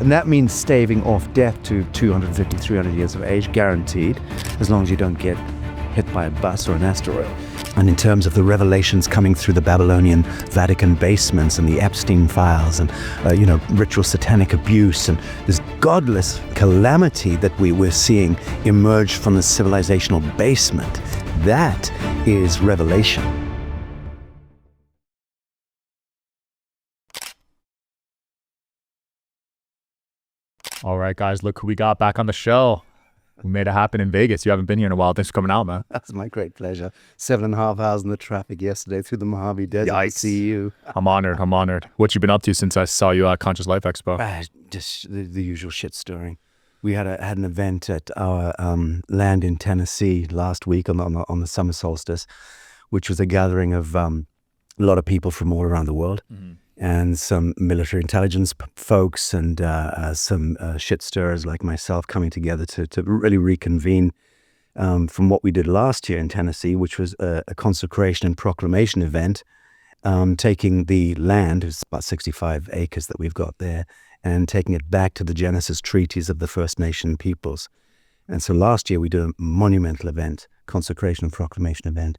And that means staving off death to 250, 300 years of age, guaranteed, as long as you don't get hit by a bus or an asteroid. And in terms of the revelations coming through the Babylonian Vatican basements and the Epstein files and, ritual satanic abuse and this godless calamity that we're seeing emerge from the civilizational basement, that is revelation. All right, guys, look who we got back on the show. We made it happen in Vegas. You haven't been here in a while. Thanks for coming out, man. That's my great pleasure. 7.5 hours in the traffic yesterday through the Mojave Desert to see you. I'm honored. What you been up to since I saw you at Conscious Life Expo? Just the usual shit stirring. We had an event at our land in Tennessee last week on the summer solstice, which was a gathering of a lot of people from all around the world. Mm-hmm. And some military intelligence folks and some shit stirrers like myself coming together to really reconvene from what we did last year in Tennessee, which was a consecration and proclamation event, taking the land, it's about 65 acres that we've got there, and taking it back to the Genesis treaties of the First Nation peoples. And so last year we did a monumental event, consecration and proclamation event.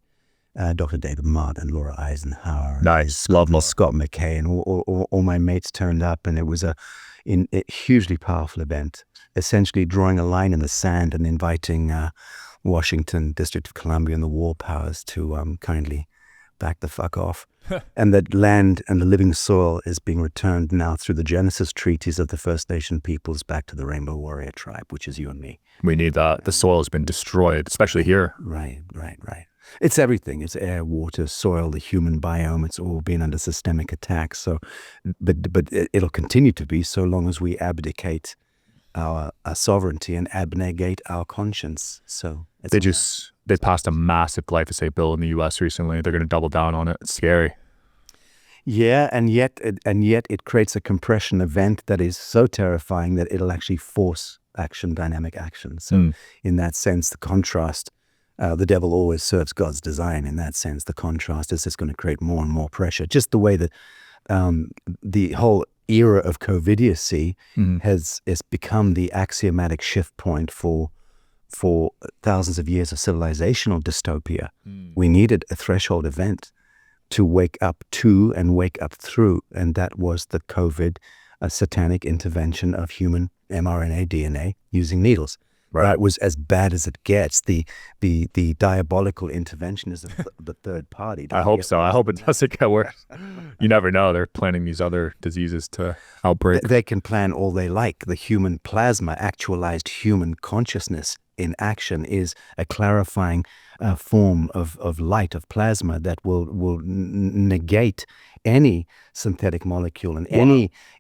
Dr. David Mott and Laura Eisenhower. Nice. Lovely. Scott McKay and all my mates turned up, and it was a hugely powerful event, essentially drawing a line in the sand and inviting Washington, District of Columbia, and the war powers to kindly back the fuck off. And that land and the living soil is being returned now through the Genesis treaties of the First Nation peoples back to the Rainbow Warrior tribe, which is you and me. We need that. The soil has been destroyed, especially here. Right. It's everything. It's air, water, soil, the human biome. It's all been under systemic attack. So, but it'll continue to be so long as we abdicate our sovereignty and abnegate our conscience. So they passed a massive glyphosate bill in the U.S. recently. They're going to double down on it. It's scary. Yeah, and yet it creates a compression event that is so terrifying that it'll actually force action, dynamic action. So, in that sense, the contrast. The devil always serves God's design. In that sense, the contrast is just going to create more and more pressure. Just the way that the whole era of covidiacy has become the axiomatic shift point for thousands of years of civilizational dystopia. We needed a threshold event to wake up to and wake up through, and that was the COVID satanic intervention of human mRNA DNA using needles. Right. It was as bad as it gets. The diabolical intervention is the third party. I hope so. I hope it doesn't get worse. You never know. They're planning these other diseases to outbreak. They can plan all they like. The human plasma, actualized human consciousness in action, is a clarifying form of light, of plasma that will negate any synthetic molecule and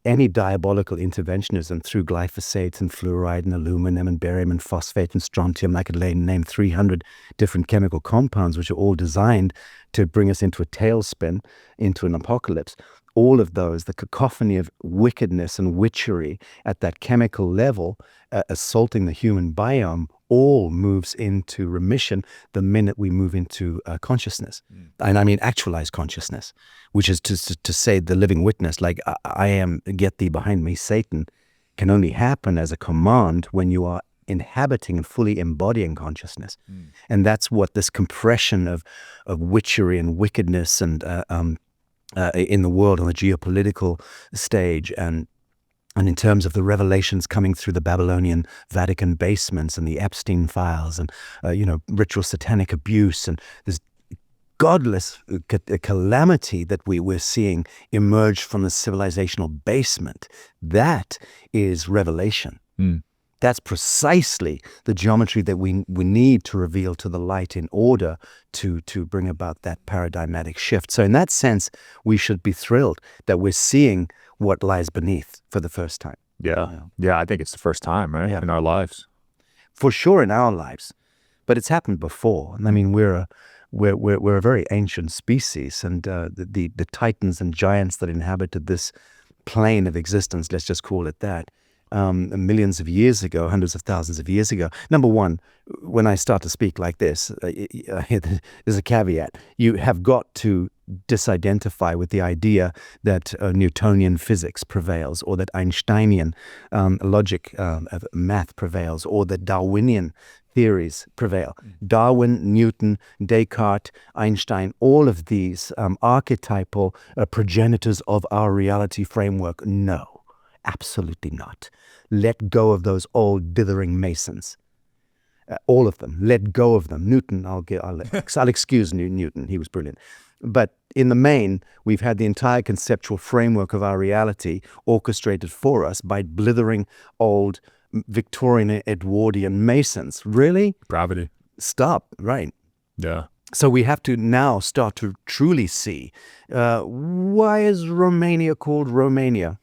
any diabolical interventionism through glyphosate and fluoride and aluminum and barium and phosphate and strontium. I could name 300 different chemical compounds which are all designed to bring us into a tailspin, into an apocalypse. All of those, the cacophony of wickedness and witchery at that chemical level, assaulting the human biome, all moves into remission the minute we move into consciousness. And I mean actualized consciousness, which is to say the living witness, like I am, get thee behind me, Satan, can only happen as a command when you are inhabiting and fully embodying consciousness. And that's what this compression of witchery and wickedness and in the world on the geopolitical stage and in terms of the revelations coming through the Babylonian Vatican basements and the Epstein files and, ritual satanic abuse and this godless calamity that we're seeing emerge from the civilizational basement, that is revelation. That's precisely the geometry that we need to reveal to the light in order to bring about that paradigmatic shift. So in that sense, we should be thrilled that we're seeing what lies beneath for the first time. Yeah, I think it's the first time, right, in our lives. For sure in our lives, but it's happened before. I mean, we're a very ancient species, and the titans and giants that inhabited this plane of existence, let's just call it that, millions of years ago, hundreds of thousands of years ago. Number one, when I start to speak like this, there's a caveat. You have got to disidentify with the idea that Newtonian physics prevails, or that Einsteinian logic, math prevails, or that Darwinian theories prevail. Darwin, Newton, Descartes, Einstein, all of these archetypal progenitors of our reality framework. No, absolutely not. Let go of those old dithering masons. All of them. Let go of them. Newton, I'll excuse Newton. He was brilliant. But in the main, we've had the entire conceptual framework of our reality orchestrated for us by blithering old Victorian Edwardian masons. Really? Gravity. Stop. Right. Yeah. So we have to now start to truly see, why is Romania called Romania?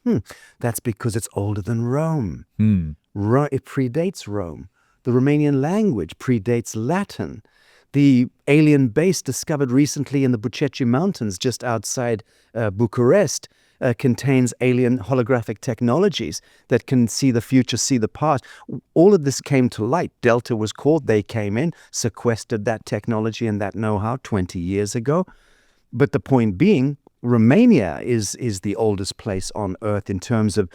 That's because it's older than Rome. It predates Rome. The Romanian language predates Latin. The alien base discovered recently in the Buceci Mountains just outside Bucharest contains alien holographic technologies that can see the future, see the past. All of this came to light. Delta was called. They came in, sequestered that technology and that know-how 20 years ago. But the point being, Romania is the oldest place on Earth in terms of,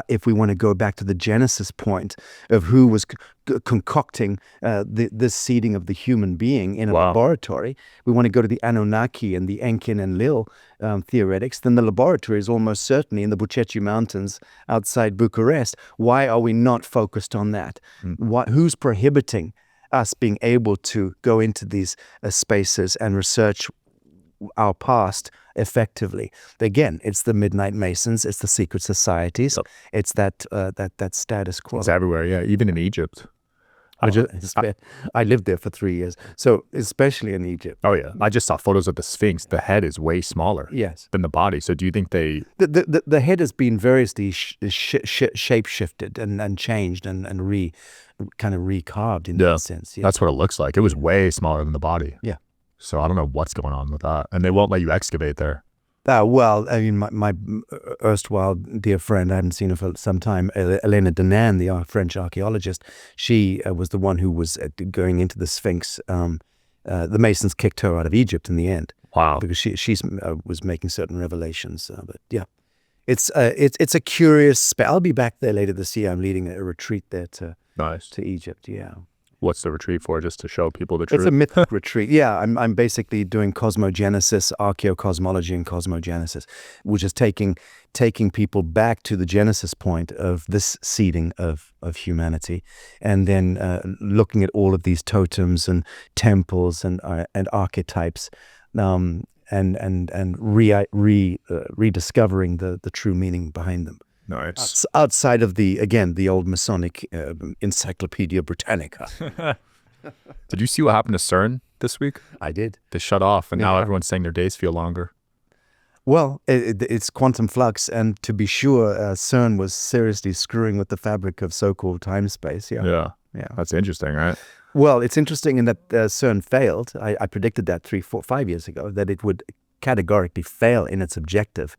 if we want to go back to the genesis point of who was concocting this seeding of the human being in a laboratory. We want to go to the Anunnaki and the Enkin and Lil theoretics. Then the laboratory is almost certainly in the Buceci Mountains outside Bucharest. Why are we not focused on that? Who's prohibiting us being able to go into these spaces and research our past effectively? Again, it's the Midnight Masons, it's the secret societies, it's that status quo. It's everywhere, yeah, even in Egypt. I lived there for 3 years, so especially in Egypt. Oh yeah, I just saw photos of the Sphinx. The head is way smaller than the body. So do you think they... The head has been variously shape-shifted and changed and kind of recarved in that sense. Yeah. That's what it looks like. It was way smaller than the body. Yeah. So I don't know what's going on with that. And they won't let you excavate there. Well, I mean, my erstwhile dear friend, I hadn't seen her for some time, Elena Denan, the French archaeologist, she was the one who was going into the Sphinx. The Masons kicked her out of Egypt in the end. Wow. Because she was making certain revelations. But yeah, it's a curious... I'll be back there later this year. I'm leading a retreat there to Egypt, yeah. What's the retreat for? Just to show people the truth? It's a mythic retreat. Yeah, I'm basically doing cosmogenesis, archaeocosmology and cosmogenesis, which is taking people back to the genesis point of this seeding of humanity, and then looking at all of these totems and temples and archetypes, and rediscovering the true meaning behind them. Nice. Outside of the old Masonic Encyclopedia Britannica. Did you see what happened to CERN this week? I did. They shut off, and now everyone's saying their days feel longer. Well, it's quantum flux, and to be sure, CERN was seriously screwing with the fabric of so-called time-space. Yeah. That's interesting, right? Well, it's interesting in that CERN failed. I predicted that 3, 4, 5 years ago, that it would categorically fail in its objective.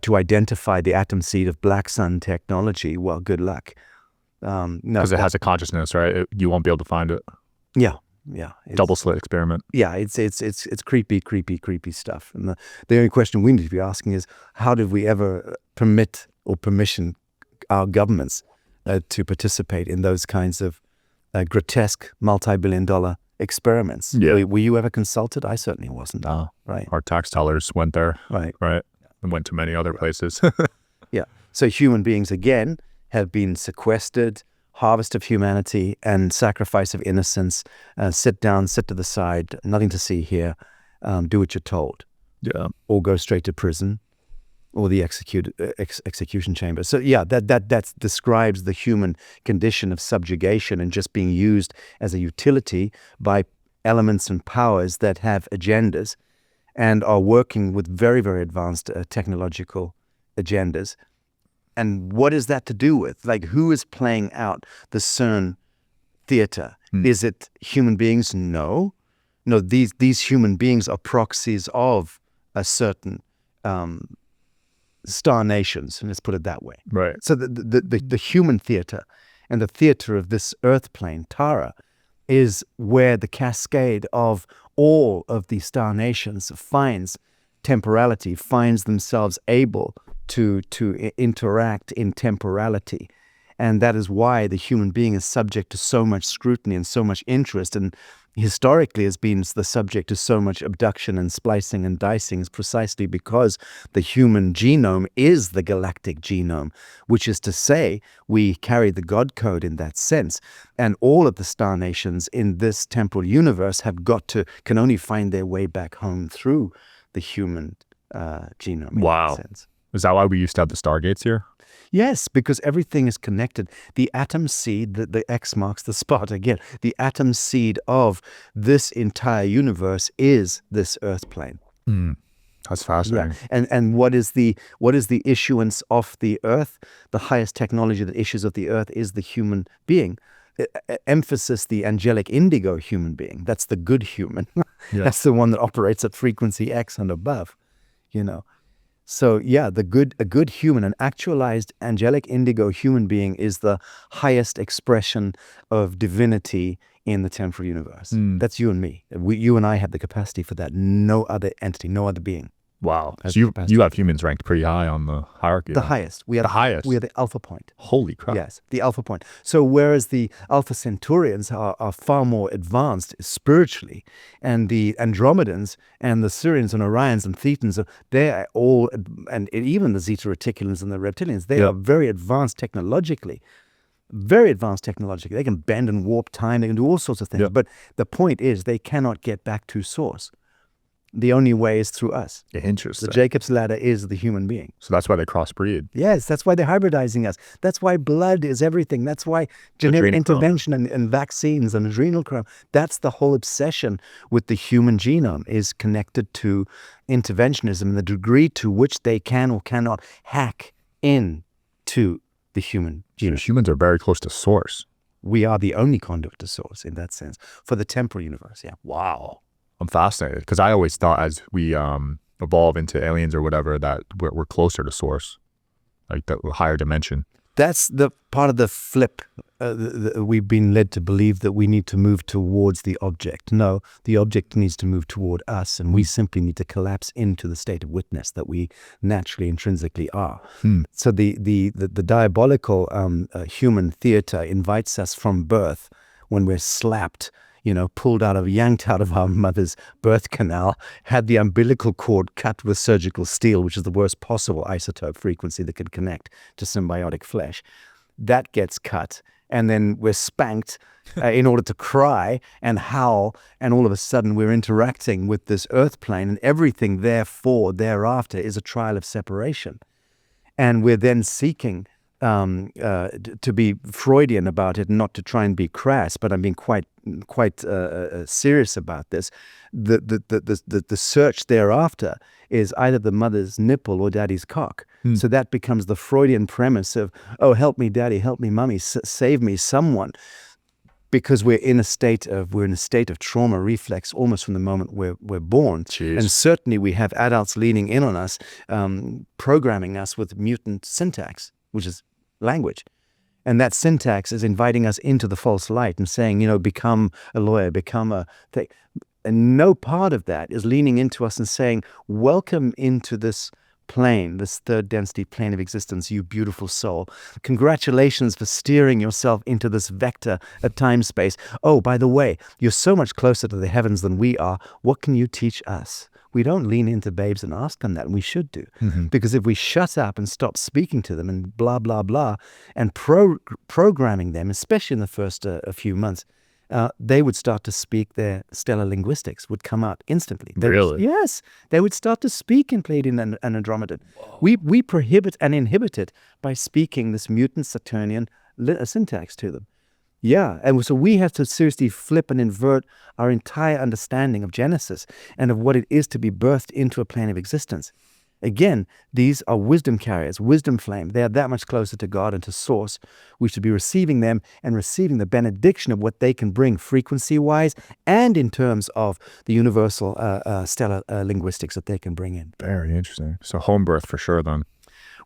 To identify the atom seed of black sun technology. Well, good luck. No, because it has a consciousness, right? You won't be able to find it. Yeah. Double slit experiment. Yeah, it's creepy stuff. And the only question we need to be asking is, how did we ever permit or permission our governments to participate in those kinds of grotesque multi-billion-dollar experiments? Yeah. Were you ever consulted? I certainly wasn't. No. Right. Our tax dollars went there. Right. And went to many other places. Yeah. So human beings, again, have been sequestered, harvest of humanity and sacrifice of innocence. Sit down, sit to the side, nothing to see here. Do what you're told. Yeah. Or go straight to prison or the execution chamber. So yeah, that describes the human condition of subjugation and just being used as a utility by elements and powers that have agendas and are working with very, very advanced technological agendas. And what is that to do with? Like, who is playing out the CERN theater? Is it human beings? No, these human beings are proxies of a certain star nations, and let's put it that way. Right. So the human theater and the theater of this earth plane, Tara, is where the cascade of all of the star nations finds temporality, finds themselves able to interact in temporality. And that is why the human being is subject to so much scrutiny and so much interest, and historically has been the subject to so much abduction and splicing and dicing, is precisely because the human genome is the galactic genome, which is to say we carry the God code in that sense. And all of the star nations in this temporal universe can only find their way back home through the human genome. Wow. In that sense. Is that why we used to have the Stargates here? Yes, because everything is connected. The atom seed, the X marks the spot again. The atom seed of this entire universe is this Earth plane. That's fascinating. Yeah. And what is the issuance of the Earth? The highest technology that issues of the Earth is the human being. Emphasis, the angelic indigo human being. That's the good human. Yeah. That's the one that operates at frequency X and above, you know. So yeah, a good human, an actualized angelic indigo human being is the highest expression of divinity in the temporal universe. That's you and me. You and I have the capacity for that. No other entity, no other being. Wow. So you have humans ranked pretty high on the hierarchy. The highest. We are the highest. We are the alpha point. Holy crap. Yes, the alpha point. So whereas the Alpha Centaurians are far more advanced spiritually, and the Andromedans and the Sirians and Orions and Thetans, they are all, and even the Zeta Reticulans and the Reptilians, they are very advanced technologically. Very advanced technologically. They can bend and warp time. They can do all sorts of things. Yeah. But the point is they cannot get back to source. The only way is through us. Interesting. The Jacob's ladder is the human being. So that's why they crossbreed. Yes, that's why they're hybridizing us. That's why blood is everything. That's why genetic intervention and vaccines and adrenochrome. That's the whole obsession with the human genome, is connected to interventionism and the degree to which they can or cannot hack into the human genome. So humans are very close to source. We are the only conduit to source in that sense for the temporal universe. Yeah. Wow. I'm fascinated because I always thought as we evolve into aliens or whatever that we're closer to source, like the higher dimension. That's the part of the flip. We've been led to believe that we need to move towards the object. No, the object needs to move toward us, and we simply need to collapse into the state of witness that we naturally, intrinsically are. So the diabolical human theater invites us from birth, when we're slapped, yanked out of our mother's birth canal, had the umbilical cord cut with surgical steel, which is the worst possible isotope frequency that can connect to symbiotic flesh. That gets cut, and then we're spanked in order to cry and howl, and all of a sudden we're interacting with this earth plane, and everything thereafter is a trial of separation. And we're then seeking to be Freudian about it, not to try and be crass, but I'm being quite serious about this. The search thereafter is either the mother's nipple or daddy's cock. So that becomes the Freudian premise of, oh, help me, daddy, help me, mommy, save me, someone, because we're in a state of trauma reflex almost from the moment we're born. Jeez. And certainly we have adults leaning in on us, programming us with mutant syntax, which is language. And that syntax is inviting us into the false light and saying, become a lawyer, become a thing. And no part of that is leaning into us and saying, welcome into this plane, this third density plane of existence, you beautiful soul. Congratulations for steering yourself into this vector of time-space. Oh, by the way, you're so much closer to the heavens than we are. What can you teach us? We don't lean into babes and ask them that, and we should do. Because if we shut up and stop speaking to them and blah, blah, blah, and programming them, especially in the first few months, they would start to speak. Their stellar linguistics would come out instantly. Really? Yes. They would start to speak in Pleiadian and Andromedan. We prohibit and inhibit it by speaking this mutant Saturnian syntax to them. Yeah, and so we have to seriously flip and invert our entire understanding of Genesis and of what it is to be birthed into a plane of existence. Again, these are wisdom carriers, wisdom flame. They are that much closer to God and to Source. We should be receiving them and receiving the benediction of what they can bring frequency-wise and in terms of the universal stellar linguistics that they can bring in. Very interesting. So home birth for sure then.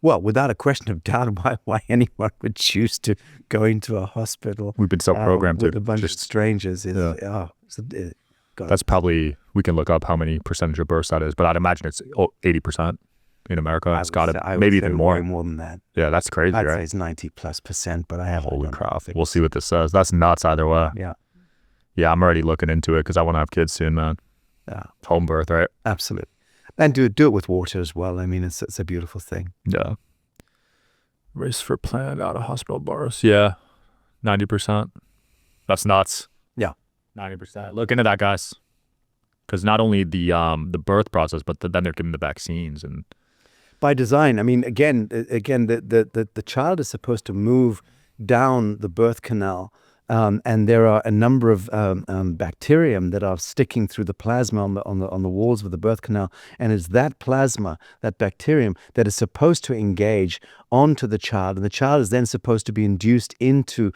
Well, without a question of doubt, why anyone would choose to go into a hospital We've been so programmed with to a bunch of strangers is, God. That's probably, we can look up how many percentage of births that is, but I'd imagine it's 80% in America. It's got to maybe even more. Way more than that. Yeah, that's crazy, I'd right? say it's 90+%, but I haven't. Holy crap. We'll see what this says. That's nuts either way. Yeah. Yeah, I'm already looking into it because I want to have kids soon, man. Yeah. Home birth, right? Absolutely. And do it with water as well. I mean, it's a beautiful thing. Yeah. Race for planned out of hospital births. Yeah. 90%. That's nuts. Yeah. 90%. Look into that, guys. Because not only the birth process, but then they're giving the vaccines and by design. I mean, again, the child is supposed to move down the birth canal, and there are a number of bacterium that are sticking through the plasma on the walls of the birth canal, and it's that plasma, that bacterium, that is supposed to engage onto the child, and the child is then supposed to be induced into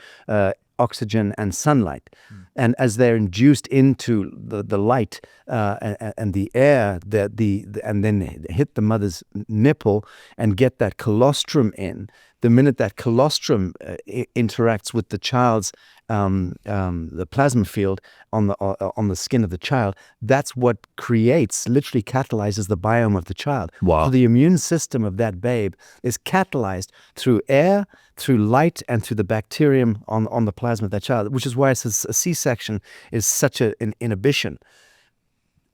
oxygen and sunlight. And as they're induced into the light and the air, and then hit the mother's nipple and get that colostrum in, the minute that colostrum interacts with the child's the plasma field on the skin of the child, that's what literally catalyzes the biome of the child. Wow. So the immune system of that babe is catalyzed through air, through light, and through the bacterium on the plasma of that child, which is why a C-section is such an inhibition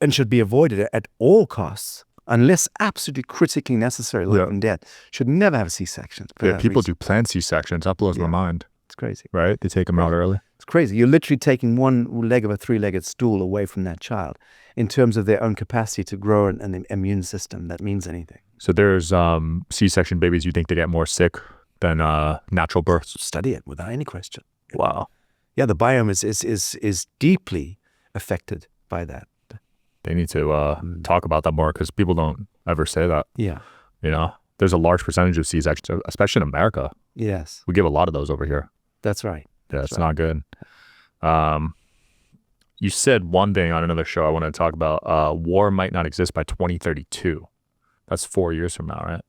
and should be avoided at all costs. Unless absolutely critically necessary, life and death, should never have a C-section. Yeah, people do planned C-sections. That blows my mind. It's crazy. Right? They take them out early. It's crazy. You're literally taking one leg of a three-legged stool away from that child in terms of their own capacity to grow an immune system that means anything. So there's C-section babies you think they get more sick than natural births? Study it without any question. Wow. Yeah, the biome is deeply affected by that. They need to talk about that more because people don't ever say that. Yeah. You know, there's a large percentage of C-sections, especially in America. Yes. We give a lot of those over here. That's right. Yeah, it's not good. You said one thing on another show I want to talk about. War might not exist by 2032. That's 4 years from now, right?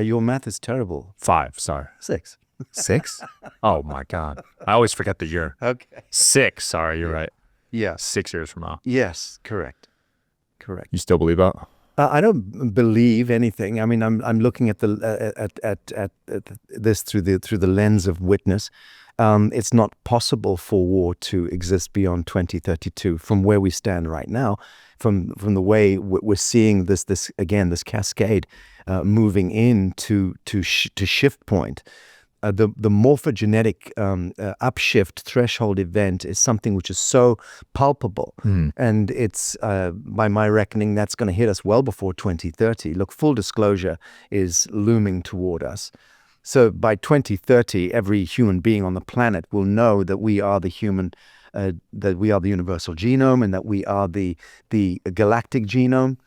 Your math is terrible. 5, sorry. 6. 6? Oh, my God. I always forget the year. Okay. 6, sorry, you're right. Yeah. 6 years from now. Yes, correct. You still believe that? I don't believe anything. I mean, I'm looking at this through the lens of witness. It's not possible for war to exist beyond 2032 from where we stand right now, from the way we're seeing this cascade moving in to shift point. The morphogenetic upshift threshold event is something which is so palpable. And it's, by my reckoning, that's going to hit us well before 2030. Look, full disclosure is looming toward us. So by 2030, every human being on the planet will know that we are the that we are the universal genome, and that we are the galactic genome,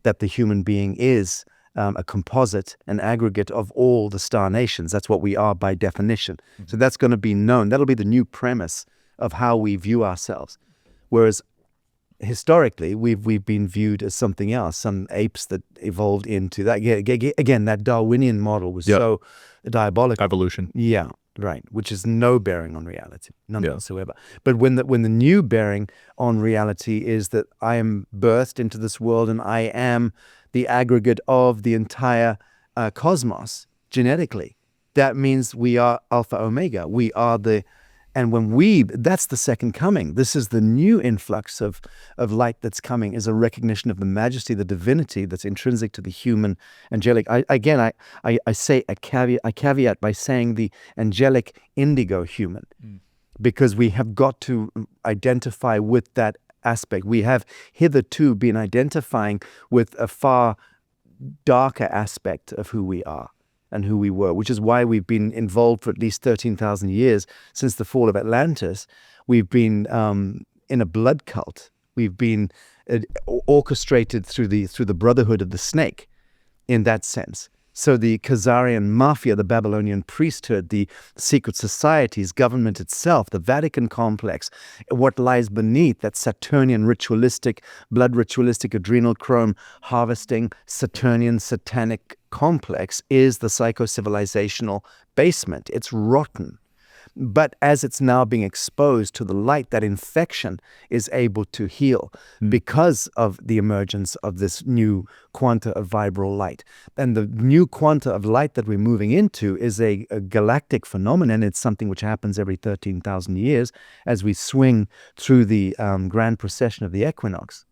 that the human being is a composite, an aggregate of all the star nations. That's what we are by definition. So that's going to be known. That'll be the new premise of how we view ourselves. Whereas historically, we've been viewed as something else, some apes that evolved into that. Again, that Darwinian model was so diabolical. Evolution. Yeah, right. Which is no bearing on reality, none whatsoever. But when the new bearing on reality is that I am birthed into this world and I am the aggregate of the entire cosmos genetically, that means we are Alpha Omega. We are that's the second coming. This is the new influx of light that's coming, is a recognition of the majesty, the divinity that's intrinsic to the human angelic. I caveat by saying the angelic indigo human, because we have got to identify with that aspect. We have hitherto been identifying with a far darker aspect of who we are and who we were, which is why we've been involved for at least 13,000 years since the fall of Atlantis. We've been in a blood cult. We've been orchestrated through the brotherhood of the snake, in that sense. So the Khazarian mafia, the Babylonian priesthood, the secret societies, government itself, the Vatican complex, what lies beneath that Saturnian ritualistic, blood ritualistic, adrenal chrome harvesting, Saturnian satanic complex is the psycho-civilizational basement. It's rotten. But as it's now being exposed to the light, that infection is able to heal because of the emergence of this new quanta of vibral light. And the new quanta of light that we're moving into is a galactic phenomenon. It's something which happens every 13,000 years as we swing through the grand procession of the equinox.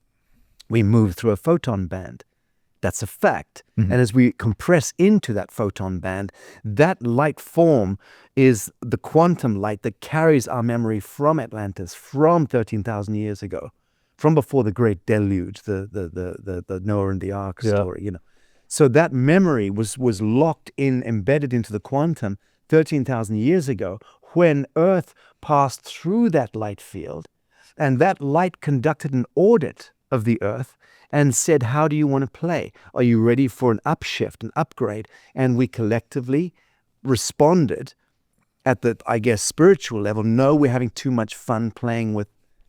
We move through a photon band. That's a fact. And as we compress into that photon band, that light form is the quantum light that carries our memory from Atlantis, from 13,000 years ago, from before the great deluge, the Noah and the Ark story, you know. So that memory was locked in, embedded into the quantum 13,000 years ago when Earth passed through that light field, and that light conducted an audit of the Earth and said, how do you want to play? Are you ready for an upshift, an upgrade? And we collectively responded at the, I guess, spiritual level. No, we're having too much fun playing with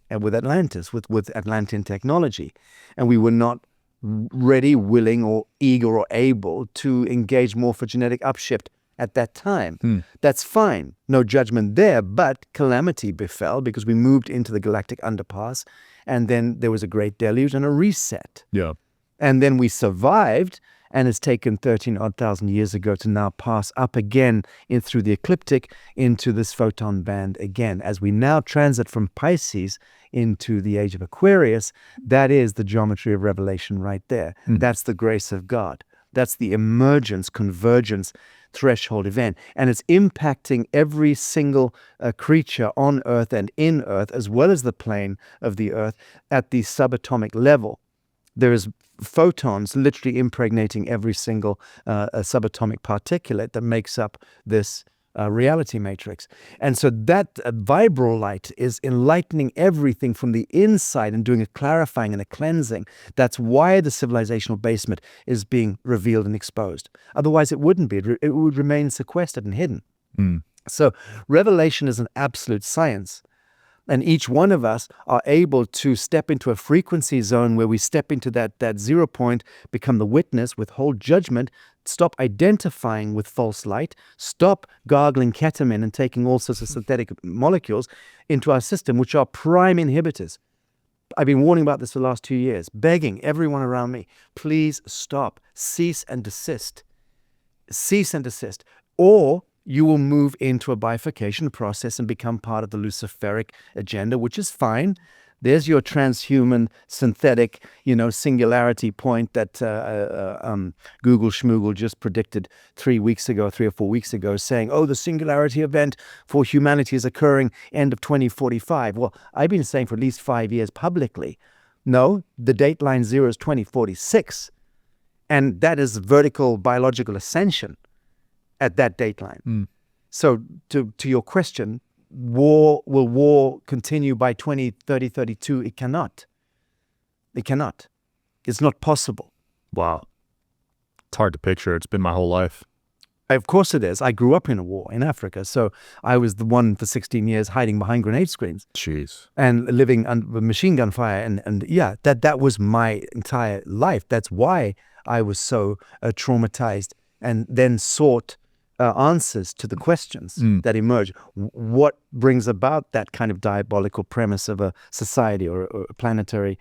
Atlantis, with Atlantean technology. And we were not ready, willing, or eager or able to engage morphogenetic upshift at that time. That's fine. No judgment there, but calamity befell because we moved into the galactic underpass, and then there was a great deluge and a reset. Yeah. And then we survived, and it's taken 13,000 years ago to now pass up again in through the ecliptic into this photon band again. As we now transit from Pisces into the age of Aquarius, that is the geometry of revelation right there. That's the grace of God. That's the emergence, convergence, threshold event. And it's impacting every single creature on Earth and in Earth, as well as the plane of the Earth at the subatomic level. There is photons literally impregnating every single subatomic particulate that makes up this reality matrix. And so that vibral light is enlightening everything from the inside and doing a clarifying and a cleansing. That's why the civilizational basement is being revealed and exposed. Otherwise, it wouldn't be. It would remain sequestered and hidden. So revelation is an absolute science. And each one of us are able to step into a frequency zone where we step into that 0 point, become the witness, withhold judgment, stop identifying with false light, stop gargling ketamine and taking all sorts of synthetic molecules into our system, which are prime inhibitors. I've been warning about this for the last 2 years, begging everyone around me, please stop, cease and desist. Cease and desist. Or you will move into a bifurcation process and become part of the Luciferic agenda, which is fine. There's your transhuman synthetic, singularity point that Google Schmoogle just predicted 3 or 4 weeks ago, saying, oh, the singularity event for humanity is occurring end of 2045. Well, I've been saying for at least 5 years publicly, no, the dateline 0 is 2046. And that is vertical biological ascension at that dateline. So to your question, will war continue by 2030, 32? It cannot. It cannot. It's not possible. Wow. It's hard to picture. It's been my whole life. Of course it is. I grew up in a war in Africa, so I was the one for 16 years hiding behind grenade screens. Jeez. And living under machine gun fire. And yeah, that was my entire life. That's why I was so traumatized and then sought answers to the questions that emerge. What brings about that kind of diabolical premise of a society or a planetary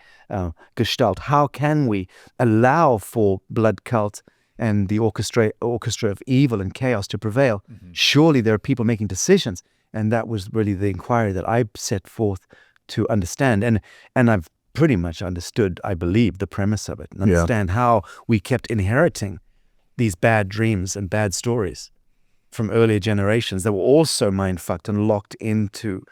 gestalt? How can we allow for blood cult and the orchestra of evil and chaos to prevail? Surely there are people making decisions. And that was really the inquiry that I set forth to understand. And I've pretty much understood, I believe, the premise of it, and understand how we kept inheriting these bad dreams and bad stories from earlier generations that were also mind-fucked and locked into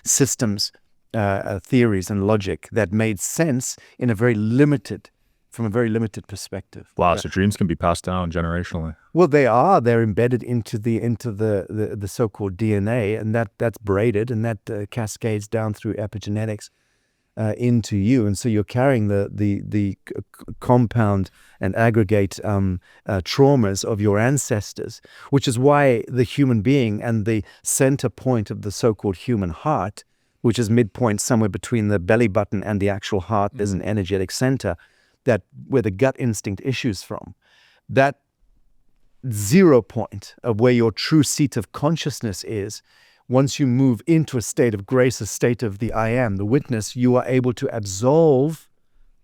systems, theories, and logic that made sense from a very limited perspective. Wow, so dreams can be passed down generationally. Well, they are. They're embedded into the so-called DNA, and that's braided, and that cascades down through epigenetics. into you, and so you're carrying the compound and aggregate traumas of your ancestors, which is why the human being and the center point of the so-called human heart, which is midpoint somewhere between the belly button and the actual heart, there's an energetic center that where the gut instinct issues from. That 0 point of where your true seat of consciousness is, once you move into a state of grace, a state of the I am, the witness, you are able to absolve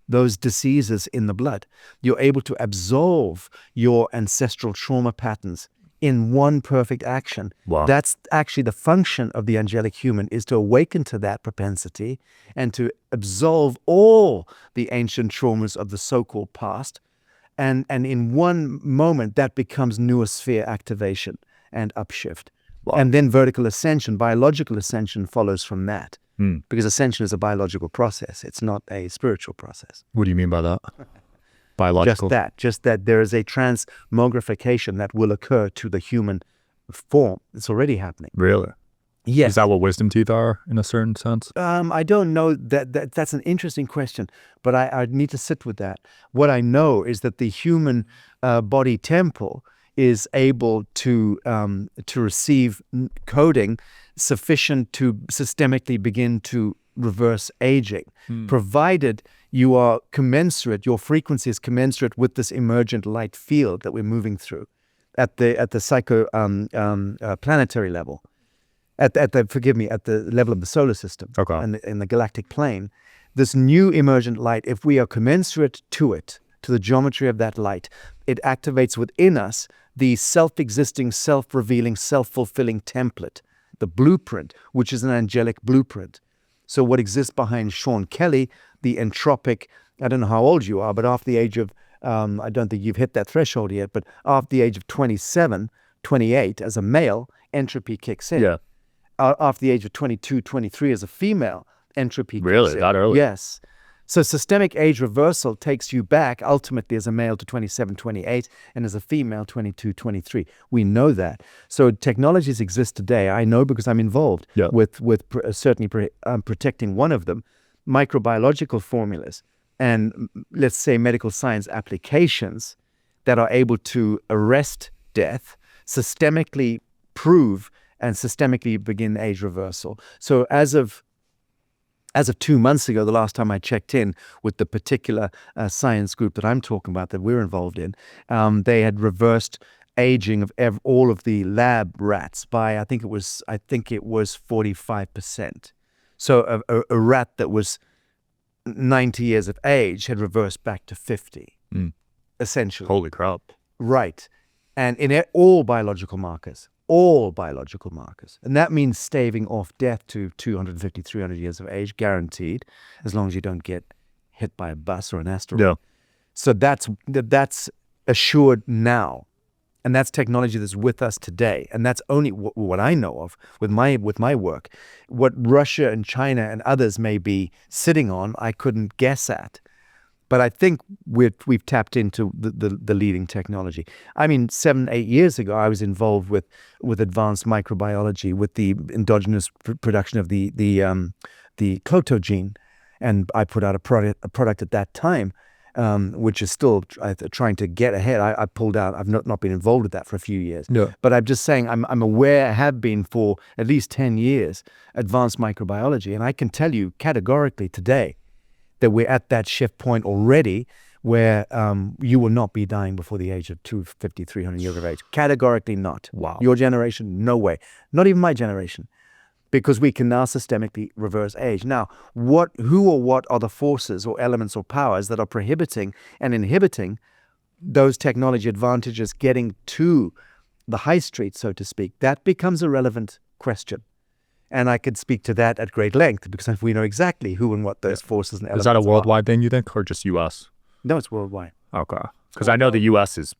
those diseases in the blood. You're able to absolve your ancestral trauma patterns in one perfect action. Wow. That's actually the function of the angelic human, is to awaken to that propensity and to absolve all the ancient traumas of the so-called past. And in one moment, that becomes noosphere activation and upshift. Wow. And then vertical ascension, biological ascension follows from that. Because ascension is a biological process. It's not a spiritual process. What do you mean by that? Biological? Just that there is a transmogrification that will occur to the human form. It's already happening. Really? Yes. Is that what wisdom teeth are in a certain sense? I don't know. That's an interesting question, but I need to sit with that. What I know is that the human body temple is able to receive coding sufficient to systemically begin to reverse aging, provided you are commensurate, your frequency is commensurate with this emergent light field that we're moving through at the psycho planetary level, at the level of the solar system, Okay. and in the galactic plane. This new emergent light, if we are commensurate to it, to the geometry of that light, it activates within us the self-existing, self-revealing, self-fulfilling template, the blueprint, which is an angelic blueprint. So what exists behind Sean Kelly, the entropic, I don't know how old you are, but after the age of, I don't think you've hit that threshold yet, but after the age of 27, 28, as a male, entropy kicks in. Yeah. After the age of 22, 23, as a female, entropy kicks in. Really? That early? Yes. So systemic age reversal takes you back ultimately as a male to 27, 28, and as a female 22, 23. We know that. So technologies exist today. I know because I'm involved with certainly protecting one of them, microbiological formulas, and let's say medical science applications that are able to arrest death, systemically prove and systemically begin age reversal. So as of 2 months ago, the last time I checked in with the particular science group that I'm talking about, that we're involved in, they had reversed aging of all of the lab rats by I think it was 45%. So a rat that was 90 years of age had reversed back to 50, essentially. Holy crap. Right. And in all biological markers. And that means staving off death to 250, 300 years of age, guaranteed, as long as you don't get hit by a bus or an asteroid. Yeah. So that's assured now. And that's technology that's with us today. And that's only what I know of with my work. What Russia and China and others may be sitting on, I couldn't guess at. But I think we've tapped into the leading technology. I mean, 7-8 years ago, I was involved with advanced microbiology, with the endogenous production of the Cloto gene, and I put out a product at that time, which is still trying to get ahead. I pulled out. I've not been involved with that for a few years. Yeah. But I'm just saying, I'm aware, have been for at least 10 years, advanced microbiology, and I can tell you categorically today that we're at that shift point already where you will not be dying before the age of 250, 300 years of age. Categorically not. Wow. Your generation, no way. Not even my generation. Because we can now systemically reverse age. Now, who or what are the forces or elements or powers that are prohibiting and inhibiting those technology advantages getting to the high street, so to speak? That becomes a relevant question. And I could speak to that at great length because we know exactly who and what those forces and elements are. Is that a worldwide thing, you think, or just U.S.? No, it's worldwide. Okay. Because I know the U.S. is,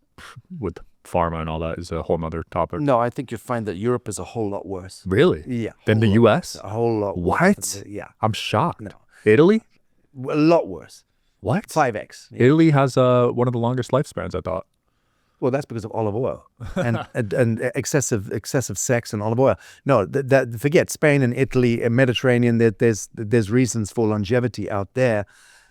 with pharma and all that, is a whole other topic. No, I think you'll find that Europe is a whole lot worse. Really? Yeah. Than the U.S.? A whole lot worse. What? Yeah. I'm shocked. No. Italy? A lot worse. What? 5x. Yeah. Italy has one of the longest lifespans, I thought. Well, that's because of olive oil and excessive sex and olive oil. No, forget Spain and Italy and Mediterranean. There's reasons for longevity out there.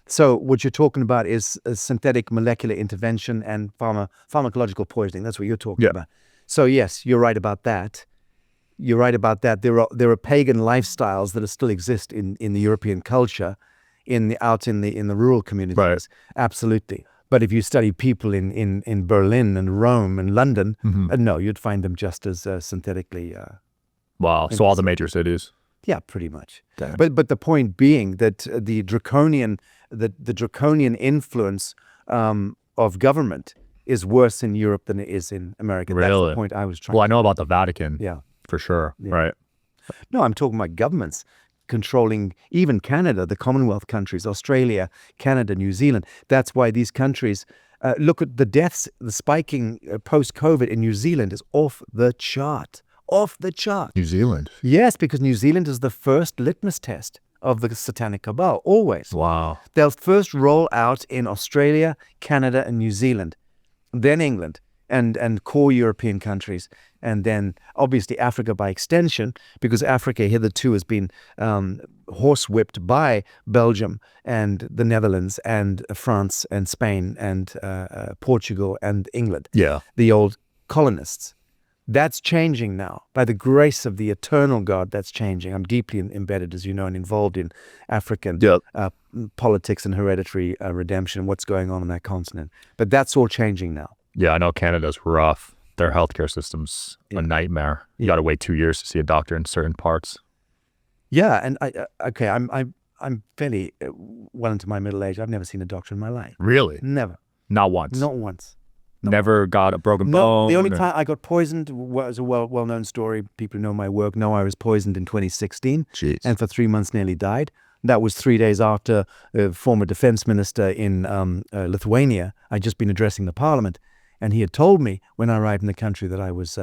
So what you're talking about is a synthetic molecular intervention and pharmacological poisoning. That's what you're talking about. So yes, you're right about that. You're right about that. There are pagan lifestyles that still exist in the European culture, out in the rural communities. Right. Absolutely. But if you study people in Berlin and Rome and London, no, you'd find them just as synthetically. Wow. So all the major cities. Yeah, pretty much. Damn. But the point being that the draconian influence of government is worse in Europe than it is in America. Really? That's the point I was trying. Well, I know about the Vatican. Yeah. For sure. Yeah. Right. No, I'm talking about governments controlling even Canada, the Commonwealth countries, Australia, Canada, New Zealand. That's why these countries, look at the deaths, the spiking post-COVID in New Zealand is off the chart. Off the chart. New Zealand. Yes, because New Zealand is the first litmus test of the satanic cabal, always. Wow. They'll first roll out in Australia, Canada, and New Zealand, then England and core European countries, and then obviously Africa by extension, because Africa hitherto has been horsewhipped by Belgium and the Netherlands and France and Spain and Portugal and England, the old colonists. That's changing now. By the grace of the eternal God, that's changing. I'm deeply embedded, as you know, and involved in African politics and hereditary redemption, what's going on that continent. But that's all changing now. Yeah, I know Canada's rough. Their healthcare system's a nightmare. You got to wait 2 years to see a doctor in certain parts. Yeah, and I'm fairly well into my middle age. I've never seen a doctor in my life. Really? Never. Not once? Not once. Never got a broken bone? No, the only time I got poisoned was a well-known story. People who know my work know I was poisoned in 2016. Jeez. And for 3 months nearly died. That was 3 days after a former defense minister in Lithuania. I'd just been addressing the parliament. And he had told me when I arrived in the country that I was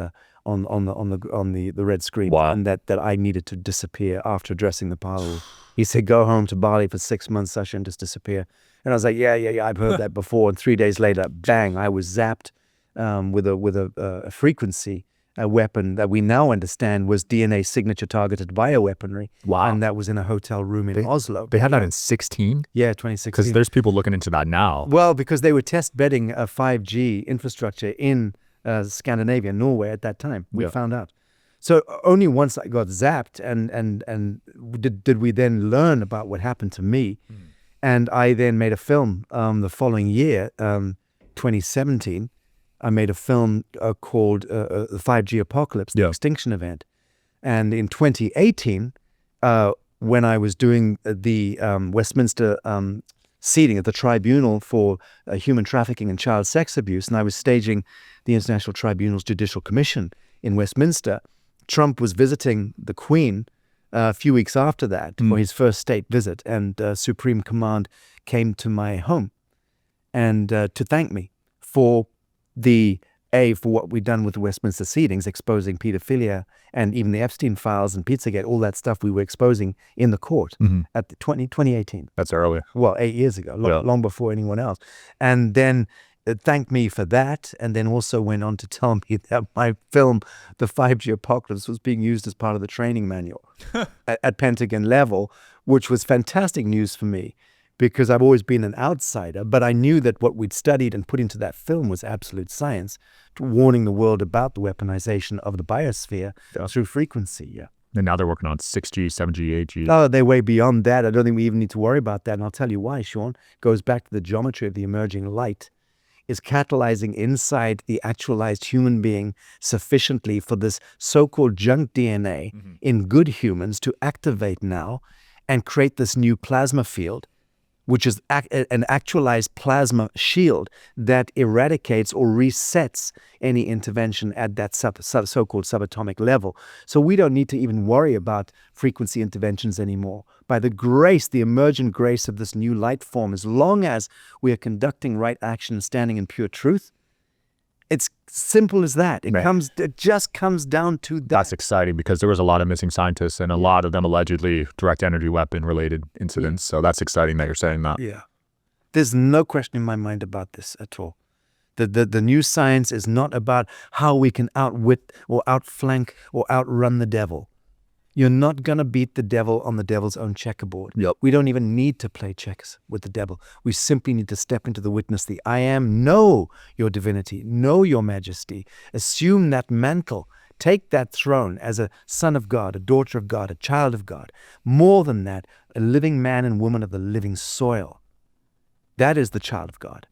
on the red screen, and that I needed to disappear after addressing the parliament. He said, "Go home to Bali for 6 months, Sacha, and just disappear." And I was like, "Yeah, I've heard that before." And 3 days later, bang! I was zapped with a frequency, a weapon that we now understand was DNA signature targeted bioweaponry. Wow! And that was in a hotel room in Oslo. They had that in 16? Yeah, 2016. Because there's people looking into that now. Well, because they were test bedding a 5G infrastructure in Scandinavia, Norway at that time. We found out. So only once I got zapped and did we then learn about what happened to me. And I then made a film the following year, 2017. I made a film called The 5G Apocalypse, The Extinction Event. And in 2018, when I was doing the Westminster seating at the Tribunal for Human Trafficking and Child Sex Abuse, and I was staging the International Tribunal's Judicial Commission in Westminster, Trump was visiting the Queen a few weeks after that for his first state visit, and Supreme Command came to my home and to thank me for for what we'd done with the Westminster seatings, exposing pedophilia and even the Epstein files and Pizzagate, all that stuff we were exposing in the court at 2018. That's early. Well, 8 years ago, long before anyone else. And then thanked me for that, and then also went on to tell me that my film, The 5G Apocalypse, was being used as part of the training manual at Pentagon level, which was fantastic news for me, because I've always been an outsider, but I knew that what we'd studied and put into that film was absolute science, warning the world about the weaponization of the biosphere through frequency, And now they're working on 6G, 7G, 8G. Oh, they're way beyond that. I don't think we even need to worry about that, and I'll tell you why, Sean. It goes back to the geometry of the emerging light. Is catalyzing inside the actualized human being sufficiently for this so-called junk DNA in good humans to activate now and create this new plasma field, which is an actualized plasma shield that eradicates or resets any intervention at that so-called subatomic level. So we don't need to even worry about frequency interventions anymore. By the grace, the emergent grace of this new light form, as long as we are conducting right action and standing in pure truth, it's simple as that. It just comes down to that. That's exciting, because there was a lot of missing scientists and a lot of them allegedly direct energy weapon related incidents. So that's exciting that you're saying that. Yeah. There's no question in my mind about this at all. The new science is not about how we can outwit or outflank or outrun the devil. You're not going to beat the devil on the devil's own checkerboard. Yep. We don't even need to play chess with the devil. We simply need to step into the witness, the I am, know your divinity, know your majesty, assume that mantle, take that throne as a son of God, a daughter of God, a child of God. More than that, a living man and woman of the living soil. That is the child of God.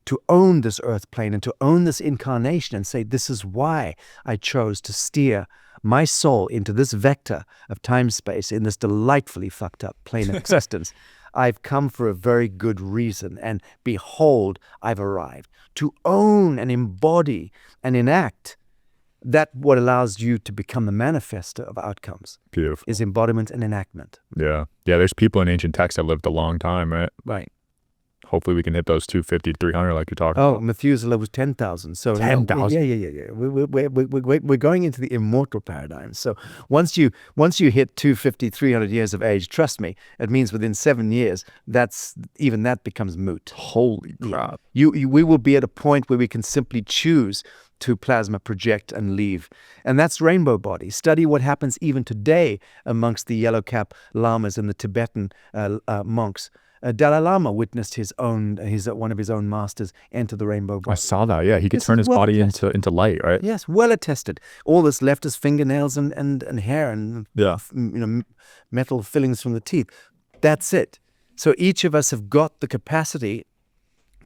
To own this earth plane and to own this incarnation and say, this is why I chose to steer my soul into this vector of time-space in this delightfully fucked up plane of existence. I've come for a very good reason, and behold, I've arrived. To own and embody and enact that what allows you to become the manifester of outcomes. Beautiful. Is embodiment and enactment. Yeah. There's people in ancient texts that lived a long time, right? Right. Hopefully we can hit those 250, 300 like you're talking Oh, about. Methuselah was 10,000. So 10,000? Yeah. We're going into the immortal paradigm. So once you hit 250, 300 years of age, trust me, it means within 7 years, that becomes moot. Holy crap. We will be at a point where we can simply choose to plasma project and leave. And that's rainbow body. Study what happens even today amongst the yellow cap lamas and the Tibetan monks. Dalai Lama witnessed one of his own masters enter the rainbow body. I saw that. Yeah, he could turn his body into light, right? Yes, well attested. All that's left is fingernails and hair and metal fillings from the teeth. That's it. So each of us have got the capacity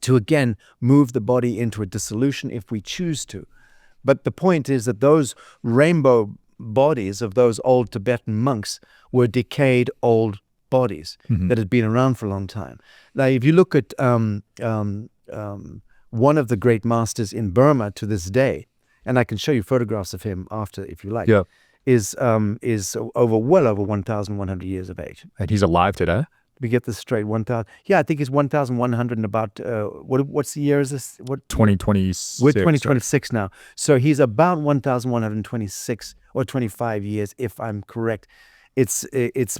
to again move the body into a dissolution if we choose to. But the point is that those rainbow bodies of those old Tibetan monks were decayed old bodies that had been around for a long time. Now, if you look at one of the great masters in Burma to this day, and I can show you photographs of him after, if you like, is well over 1,100 years of age. And he's alive today? We get this straight, 1,000. Yeah, I think it's 1,100 and about, what's the year is this? 2026. We're 2026 now. So he's about 1,126 or 25 years, if I'm correct. It's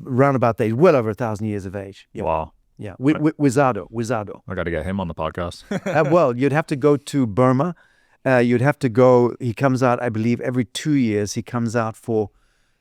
round about that, well over 1,000 years of age. Yeah. Wow. Yeah, Wizardo. I got to get him on the podcast. Well, you'd have to go to Burma. You'd have to go, he comes out, I believe, every 2 years. He comes out for,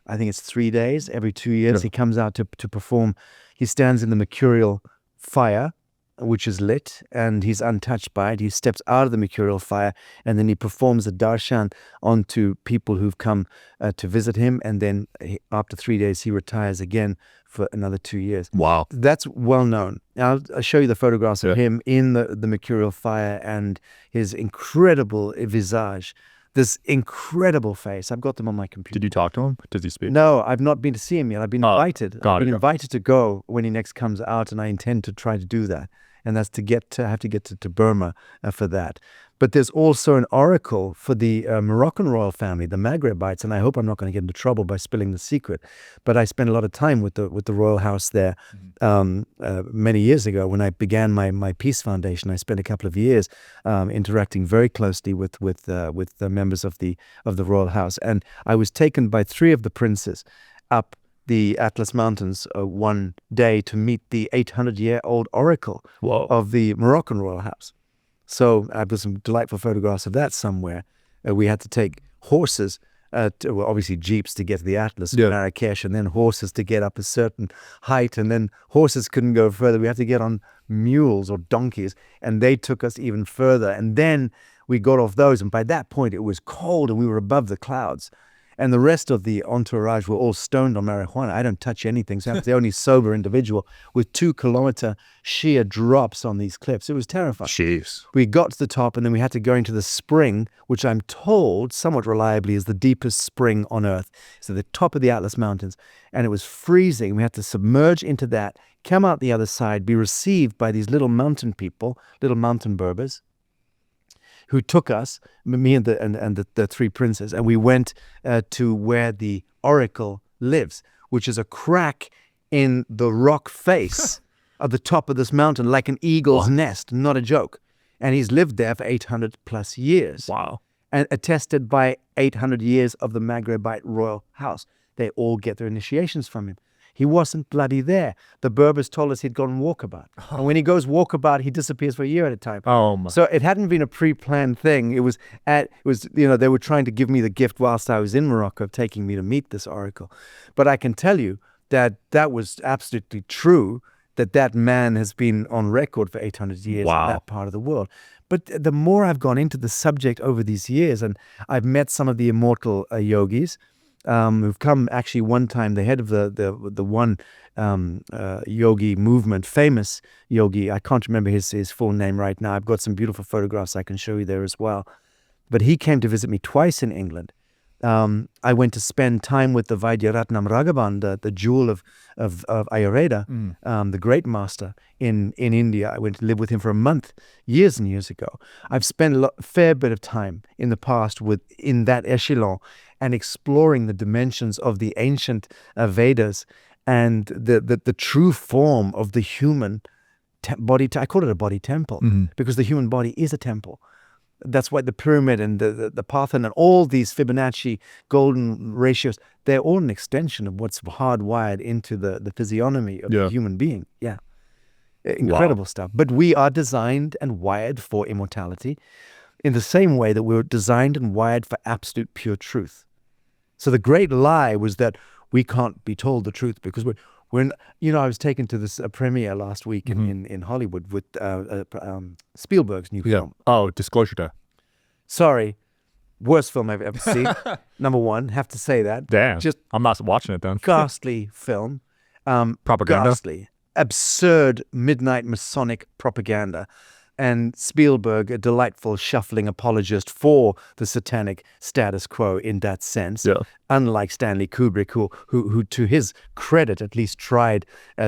I think it's 3 days. Every 2 years, he comes out to perform. He stands in the mercurial fire, which is lit, and he's untouched by it. He steps out of the mercurial fire, and then he performs a darshan onto people who've come to visit him, and then after 3 days, he retires again for another 2 years. Wow. That's well known. I'll show you the photographs of him in the mercurial fire and his incredible visage. This incredible face. I've got them on my computer. Did you talk to him? Does he speak? No, I've not been to see him yet. I've been invited. I've been invited to go when he next comes out, and I intend to try to do that. And that's to have to get to Burma for that. But there's also an oracle for the Moroccan royal family, the Maghrebites, and I hope I'm not going to get into trouble by spilling the secret. But I spent a lot of time with the royal house there many years ago when I began my Peace Foundation. I spent a couple of years interacting very closely with the members of the royal house, and I was taken by 3 of the princes up the Atlas Mountains one day to meet the 800-year-old oracle of the Moroccan royal house. So I've got some delightful photographs of that somewhere. We had to take horses, obviously jeeps to get to the Atlas, Marrakesh, and then horses to get up a certain height, and then horses couldn't go further. We had to get on mules or donkeys, and they took us even further. And then we got off those, and by that point it was cold and we were above the clouds. And the rest of the entourage were all stoned on marijuana. I don't touch anything, so I was the only sober individual with 2-kilometer sheer drops on these cliffs. It was terrifying. Jeez. We got to the top, and then we had to go into the spring, which I'm told, somewhat reliably, is the deepest spring on Earth. It's at the top of the Atlas Mountains, and it was freezing. We had to submerge into that, come out the other side, be received by these little mountain people, little mountain Berbers, who took us, me and the 3 princes, and we went to where the oracle lives, which is a crack in the rock face of the top of this mountain, like an eagle's nest, not a joke. And he's lived there for 800 plus years. Wow. And attested by 800 years of the Maghrebite royal house. They all get their initiations from him. He wasn't bloody there. The Berbers told us he'd gone walkabout. And when he goes walkabout, he disappears for a year at a time. Oh my. So it hadn't been a pre-planned thing. It was, they were trying to give me the gift whilst I was in Morocco of taking me to meet this oracle. But I can tell you that was absolutely true, that man has been on record for 800 years Wow. in that part of the world. But the more I've gone into the subject over these years, and I've met some of the immortal yogis who've come actually one time, the head of the one yogi movement, famous yogi, I can't remember his full name right now. I've got some beautiful photographs I can show you there as well. But he came to visit me twice in England. I went to spend time with the Vaidyaratnam Raghavan, the jewel of Ayurveda, the great master in India. I went to live with him for a month, years and years ago. I've spent a fair bit of time in the past in that echelon and exploring the dimensions of the ancient Vedas and the true form of the human body. I call it a body temple because the human body is a temple. That's why the pyramid and the Parthenon and all these Fibonacci golden ratios, they're all an extension of what's hardwired into the physiognomy of the human being. Yeah. Incredible stuff. But we are designed and wired for immortality in the same way that we were designed and wired for absolute pure truth. So the great lie was that we can't be told the truth because I was taken to this premiere last week in Hollywood with Spielberg's new film. Oh, Disclosure Day. Sorry, worst film I've ever seen. Number one, have to say that. Damn. Just I'm not watching it then. ghastly film. Propaganda. Ghastly, absurd midnight Masonic propaganda. And Spielberg, a delightful shuffling apologist for the satanic status quo in that sense, unlike Stanley Kubrick, who to his credit at least tried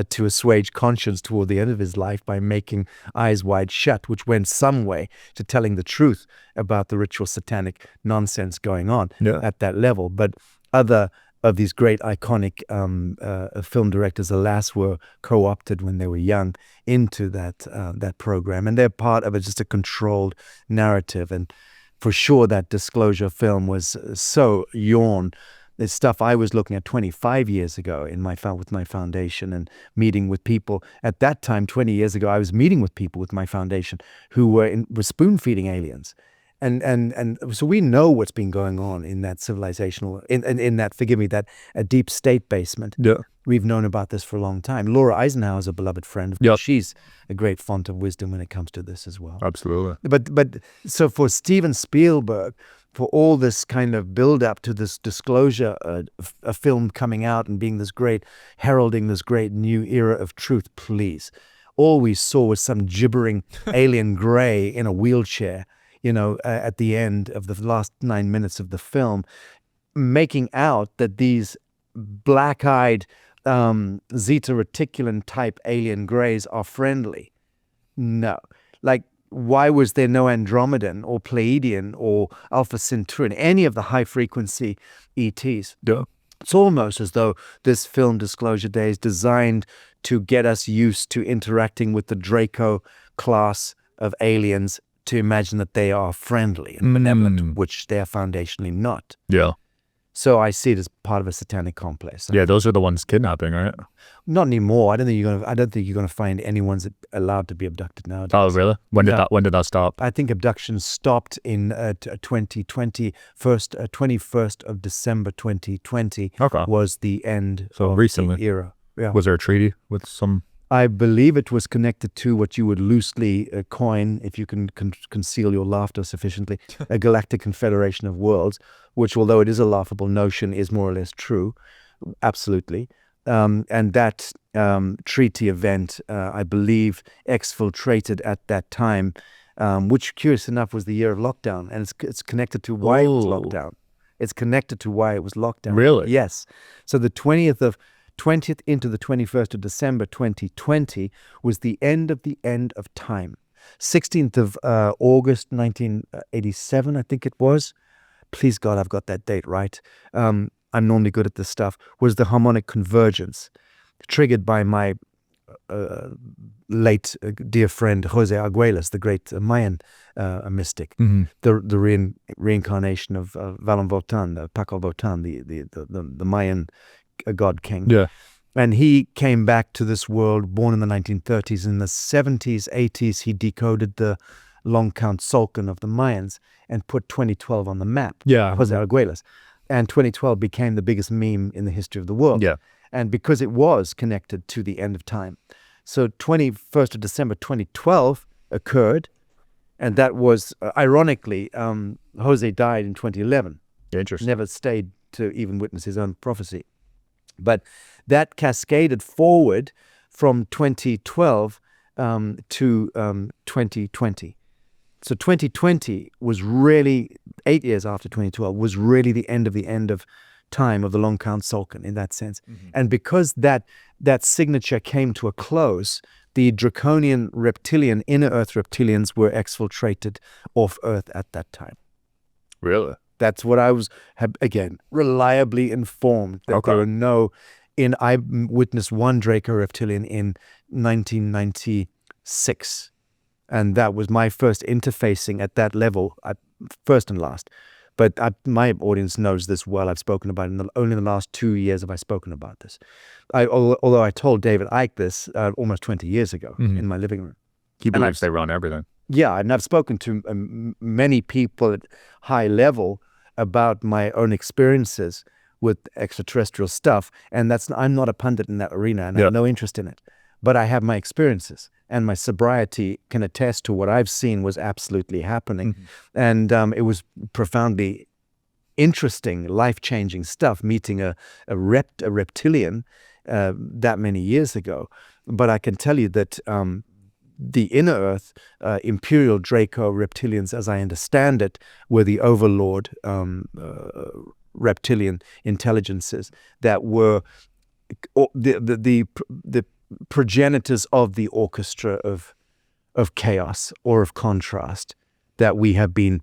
to assuage conscience toward the end of his life by making Eyes Wide Shut, which went some way to telling the truth about the ritual satanic nonsense going on at that level. But other of these great iconic film directors, alas, were co-opted when they were young into that program, and they're part of just a controlled narrative. And for sure, that Disclosure film was so yawn. It's stuff I was looking at 25 years ago with my foundation and meeting with people. At that time, 20 years ago, I was meeting with people with my foundation who were spoon-feeding aliens. And so we know what's been going on in that civilizational, in that, forgive me, that deep state basement. Yeah. We've known about this for a long time. Laura Eisenhower is a beloved friend. She's a great font of wisdom when it comes to this as well. Absolutely. But so for Steven Spielberg, for all this kind of build up to this Disclosure, a film coming out and being this great, heralding this great new era of truth, please. All we saw was some gibbering alien gray in a wheelchair, at the end of the last 9 minutes of the film, making out that these black-eyed Zeta Reticulan type alien greys are friendly. No. Like, why was there no Andromedan or Pleiadian or Alpha Centauri, any of the high-frequency ETs? Yeah. It's almost as though this film, Disclosure Day, is designed to get us used to interacting with the Draco class of aliens, to imagine that they are friendly and benevolent, which they are foundationally not. Yeah. So I see it as part of a satanic complex. Yeah, those are the ones kidnapping, right? Not anymore. I don't think you're gonna find anyone's allowed to be abducted nowadays. Oh, really? When did that stop? I think abductions stopped in 2020. 21st of December 2020 was the end of recently. the era. Yeah. Was there a treaty with some? I believe it was connected to what you would loosely coin, if you can conceal your laughter sufficiently, a galactic confederation of worlds, which, although it is a laughable notion, is more or less true. Absolutely. And that treaty event, I believe, exfiltrated at that time, which, curious enough, was the year of lockdown. And it's connected to why it was locked down. It's connected to why it was locked down. Really? Yes. So the 20th into the 21st of December 2020 was the end of time. 16th of August 1987, I think it was. Please God, I've got that date right. I'm normally good at this stuff. Was the harmonic convergence triggered by my late dear friend Jose Arguelles, the great Mayan mystic, the reincarnation of Valan Votan, Pakal Votan, the Mayan god king. Yeah. And he came back to this world, born in the 1930s. In the 70s, 80s, he decoded the long count Tzolk'in of the Mayans and put 2012 on the map. Yeah. Jose Arguelles. And 2012 became the biggest meme in the history of the world. Yeah. And because it was connected to the end of time. So 21st of December 2012 occurred. And that was, ironically, Jose died in 2011. Interesting. Never stayed to even witness his own prophecy. But that cascaded forward from 2012 to 2020. So 2020 was really, 8 years after 2012, was really the end of time of the long count Tzolk'in in that sense. Mm-hmm. And because that signature came to a close, the draconian reptilian, inner Earth reptilians were exfiltrated off Earth at that time. Really? That's what I was, again, reliably informed that there were no, I witnessed one Draco reptilian in 1996. And that was my first interfacing at that level, first and last. But my audience knows this well. I've spoken about it. Only in the last 2 years have I spoken about this. Although I told David Icke this almost 20 years ago in my living room. He believes they run everything. Yeah, and I've spoken to many people at high level about my own experiences with extraterrestrial stuff. And I'm not a pundit in that arena, and I have no interest in it. But I have my experiences, and my sobriety can attest to what I've seen was absolutely happening. Mm-hmm. And it was profoundly interesting, life-changing stuff, meeting a reptilian that many years ago. But I can tell you that the inner Earth, Imperial Draco reptilians, as I understand it, were the overlord reptilian intelligences that were the progenitors of the orchestra of chaos or of contrast that we have been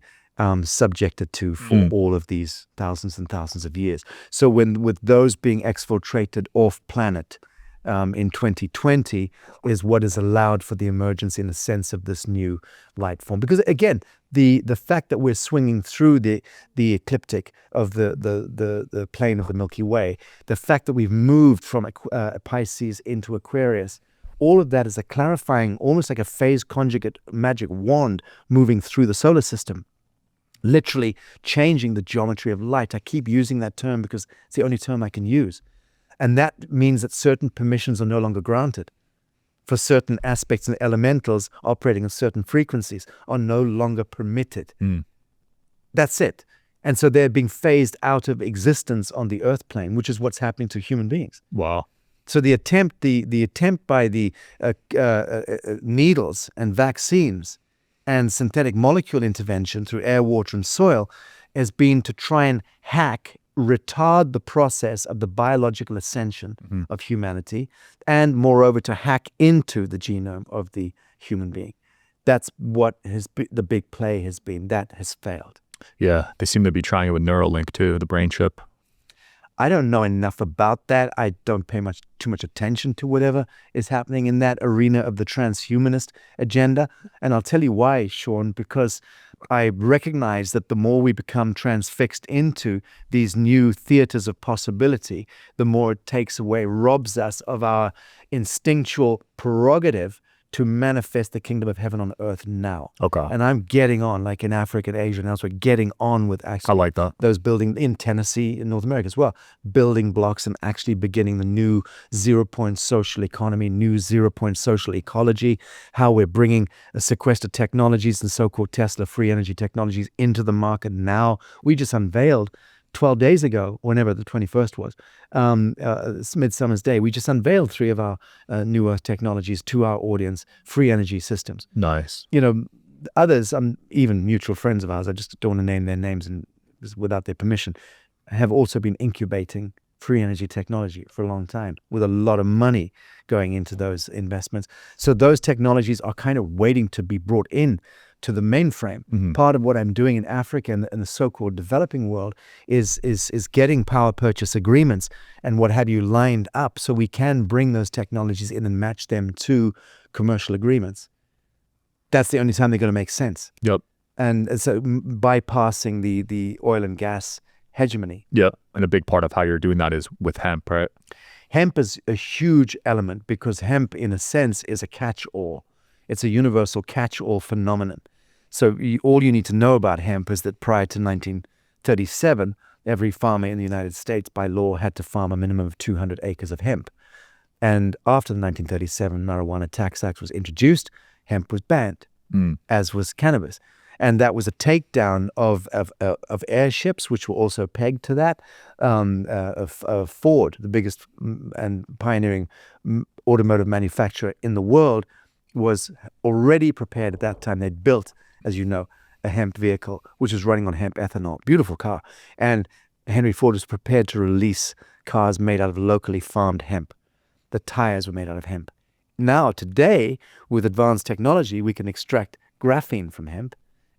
subjected to for all of these thousands and thousands of years. So with those being exfiltrated off planet in 2020 is what has allowed for the emergence, in a sense, of this new light form. Because again, the fact that we're swinging through the ecliptic of the plane of the Milky Way, the fact that we've moved from Pisces into Aquarius, all of that is a clarifying, almost like a phase conjugate magic wand moving through the solar system, literally changing the geometry of light. I keep using that term because it's the only term I can use. And that means that certain permissions are no longer granted. For certain aspects and elementals operating on certain frequencies are no longer permitted. That's it. And so they're being phased out of existence on the Earth plane, which is what's happening to human beings. Wow. So the attempt by the needles and vaccines and synthetic molecule intervention through air, water, and soil has been to try and retard the process of the biological ascension of humanity, and moreover to hack into the genome of the human being. That's what the big play has been. That has failed. Yeah, they seem to be trying it with Neuralink too, the brain chip. I don't know enough about that. I don't pay too much attention to whatever is happening in that arena of the transhumanist agenda. And I'll tell you why, Sean, because I recognize that the more we become transfixed into these new theaters of possibility, the more it takes away, robs us of our instinctual prerogative to manifest the kingdom of heaven on earth now. Okay. And I'm getting on, like in Africa and Asia and elsewhere, getting on with actually I like that. Those building in Tennessee, in North America as well, building blocks and actually beginning the new 0-point social economy, new 0-point social ecology, how we're bringing sequestered technologies and so-called Tesla free energy technologies into the market now. We just unveiled 12 days ago, whenever the 21st was, Midsummer's Day, we just unveiled 3 of our New Earth technologies to our audience, free energy systems. Nice. You know, others, even mutual friends of ours, I just don't want to name their names and without their permission, have also been incubating free energy technology for a long time with a lot of money going into those investments. So those technologies are kind of waiting to be brought in to the mainframe. Mm-hmm. Part of what I'm doing in Africa and the so-called developing world is getting power purchase agreements and what have you lined up so we can bring those technologies in and match them to commercial agreements. That's the only time they're going to make sense. Yep. And so bypassing the oil and gas hegemony. Yeah. And a big part of how you're doing that is with hemp, right? Hemp is a huge element because hemp, in a sense, is a catch-all. It's a universal catch-all phenomenon. So all you need to know about hemp is that prior to 1937, every farmer in the United States, by law, had to farm a minimum of 200 acres of hemp. And after the 1937 Marijuana Tax Act was introduced, hemp was banned, as was cannabis. And that was a takedown of airships, which were also pegged to that. Of Ford, the biggest and pioneering automotive manufacturer in the world, was already prepared at that time. They'd built, as you know, a hemp vehicle, which was running on hemp ethanol. Beautiful car. And Henry Ford was prepared to release cars made out of locally farmed hemp. The tires were made out of hemp. Now, today, with advanced technology, we can extract graphene from hemp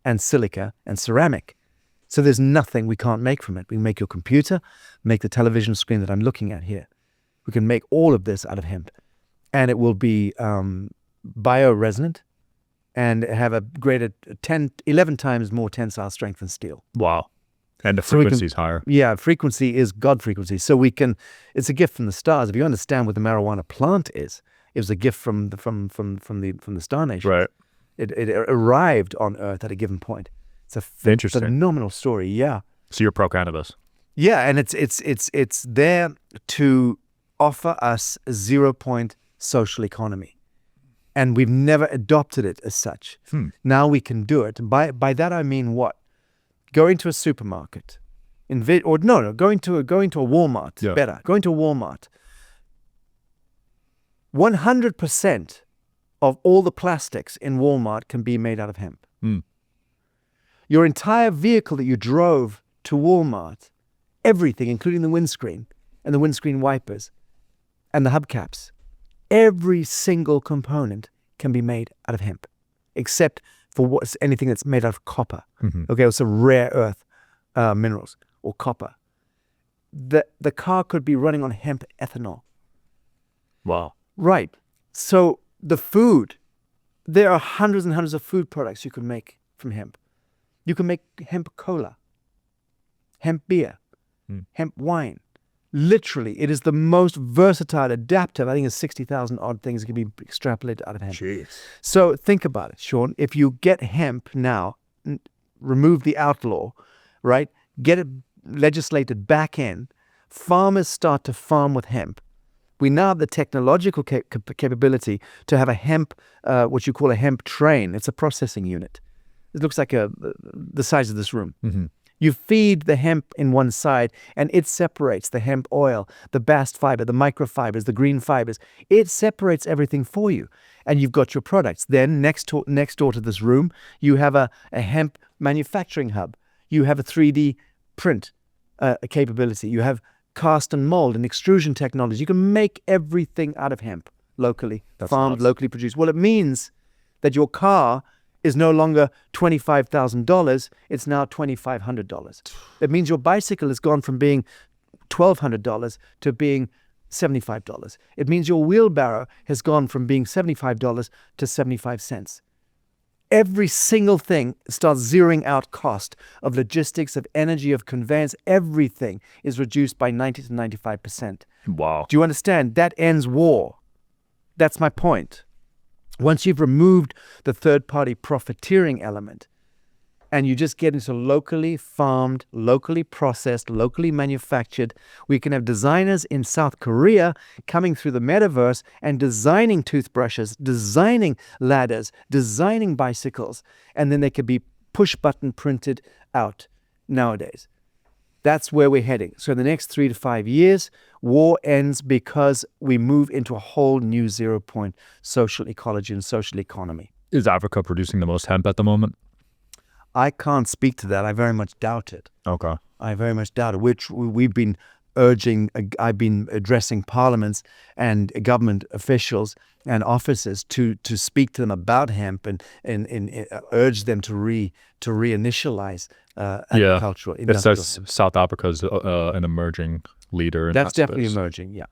and silica and ceramic. So there's nothing we can't make from it. We can make your computer, make the television screen that I'm looking at here. We can make all of this out of hemp. And it will be bioresonant and have a greater 11 times more tensile strength than steel. Wow. And the frequency is higher. Yeah, frequency is God frequency. So it's a gift from the stars. If you understand what the marijuana plant is, it was a gift from the Star Nation. Right. It arrived on Earth at a given point. It's a phenomenal story. Yeah. So you're pro cannabis. Yeah, and it's there to offer us a 0-point social economy, and we've never adopted it as such. Now we can do it. By that I mean what? Going to a supermarket, going to a Walmart. Yeah. Better, going to a Walmart. 100% of all the plastics in Walmart can be made out of hemp. Your entire vehicle that you drove to Walmart, everything, including the windscreen and the windscreen wipers and the hubcaps, every single component can be made out of hemp, except for anything that's made out of copper. Okay, so rare earth minerals or copper. The car could be running on hemp ethanol. Wow. Right. So the food, there are hundreds and hundreds of food products you can make from hemp. You can make hemp cola, hemp beer, hemp wine. Literally, it is the most versatile, adaptive. I think it's 60,000 odd things that can be extrapolated out of hemp. Jeez. So think about it, Sean. If you get hemp now, remove the outlaw, right? Get it legislated back in. Farmers start to farm with hemp. We now have the technological capability to have a hemp, what you call a hemp train. It's a processing unit. It looks like the size of this room. You feed the hemp in one side, and it separates the hemp oil, the bast fiber, the microfibers, the green fibers. It separates everything for you, and you've got your products. Then next door to this room, you have a hemp manufacturing hub. You have a 3D print capability. You have cast and mold and extrusion technology. You can make everything out of hemp locally, farmed, locally produced. Well, it means that your car is no longer $25,000. It's now $2,500. It means your bicycle has gone from being $1,200 to being $75. It means your wheelbarrow has gone from being $75 to 75 cents. Every single thing starts zeroing out cost of logistics, of energy, of conveyance. Everything is reduced by 90 to 95%. Wow. Do you understand? That ends war. That's my point. Once you've removed the third-party profiteering element and you just get into locally farmed, locally processed, locally manufactured, we can have designers in South Korea coming through the metaverse and designing toothbrushes, designing ladders, designing bicycles, and then they could be push-button printed out nowadays. That's where we're heading. So in the next 3 to 5 years, war ends because we move into a whole new 0-point social ecology and social economy. Is Africa producing the most hemp at the moment? I can't speak to that. I very much doubt it. Okay. I very much doubt it, which we've been urging. I've been addressing parliaments and government officials and officers to speak to them about hemp and urge them to reinitialize agricultural. It says South Africa is an emerging leader. That's definitely emerging. Yeah.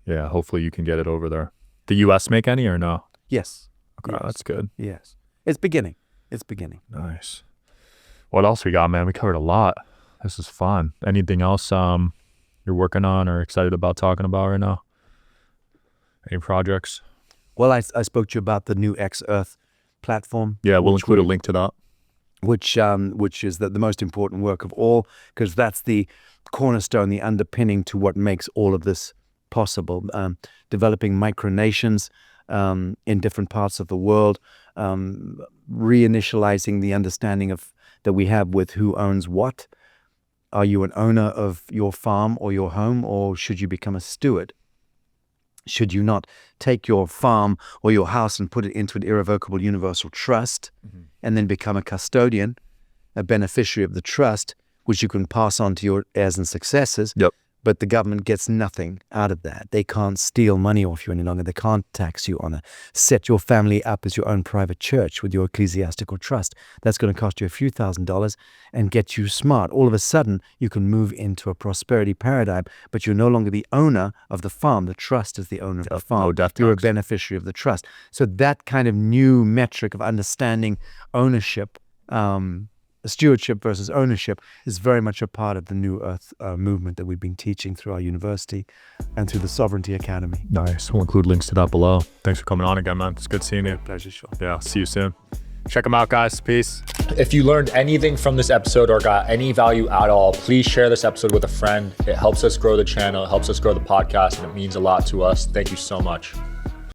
Yeah. Hopefully you can get it over there. The U.S. make any or no? Yes. Okay, yes. That's good. Yes. It's beginning. Nice. What else we got, man? We covered a lot. This is fun. Anything else you're working on or excited about talking about right now? Any projects? Well, I spoke to you about the new X-Earth platform. Yeah, we'll include a link to that. Which is the most important work of all, because that's the cornerstone, the underpinning to what makes all of this possible. Developing micronations in different parts of the world, reinitializing the understanding of that we have with who owns what. Are you an owner of your farm or your home, or should you become a steward? Should you not take your farm or your house and put it into an irrevocable universal trust and then become a custodian, a beneficiary of the trust, which you can pass on to your heirs and successors? Yep. But the government gets nothing out of that. They can't steal money off you any longer. They can't tax you on it. Set your family up as your own private church with your ecclesiastical trust. That's going to cost you a few $1,000s and get you smart. All of a sudden, you can move into a prosperity paradigm, but you're no longer the owner of the farm. The trust is the owner of the farm. You're a beneficiary of the trust. So that kind of new metric of understanding ownership, stewardship versus ownership, is very much a part of the New Earth movement that we've been teaching through our university and through the Sovereignty Academy. Nice. We'll include links to that below. Thanks for coming on again, man. It's good seeing you. Pleasure, sure. Yeah, see you soon. Check them out, guys. Peace. If you learned anything from this episode or got any value at all, please share this episode with a friend. It helps us grow the channel, it helps us grow the podcast, and it means a lot to us. Thank you so much.